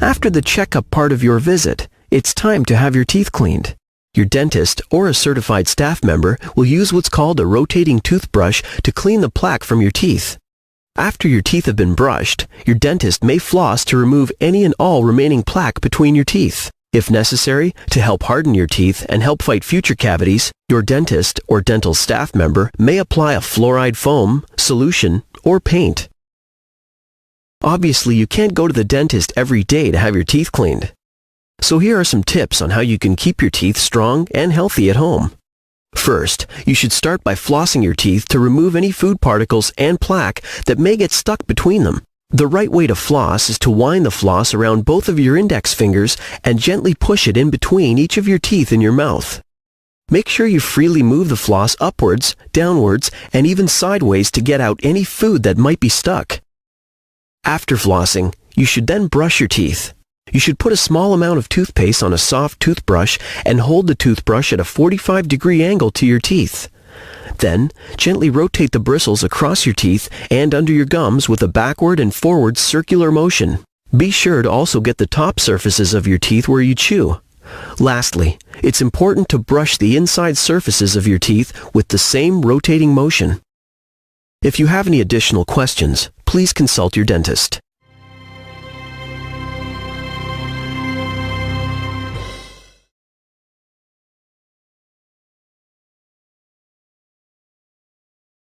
After the checkup part of your visit, it's time to have your teeth cleaned. Your dentist or a certified staff member will use what's called a rotating toothbrush to clean the plaque from your teeth. After your teeth have been brushed, your dentist may floss to remove any and all remaining plaque between your teeth. If necessary, to help harden your teeth and help fight future cavities, your dentist or dental staff member may apply a fluoride foam, solution, or paint. Obviously, you can't go to the dentist every day to have your teeth cleaned. So here are some tips on how you can keep your teeth strong and healthy at home. First, you should start by flossing your teeth to remove any food particles and plaque that may get stuck between them. The right way to floss is to wind the floss around both of your index fingers and gently push it in between each of your teeth in your mouth. Make sure you freely move the floss upwards, downwards, and even sideways to get out any food that might be stuck. After flossing, you should then brush your teeth. You should put a small amount of toothpaste on a soft toothbrush and hold the toothbrush at a 45-degree angle to your teeth. Then, gently rotate the bristles across your teeth and under your gums with a backward and forward circular motion. Be sure to also get the top surfaces of your teeth where you chew. Lastly, it's important to brush the inside surfaces of your teeth with the same rotating motion. If you have any additional questions, please consult your dentist.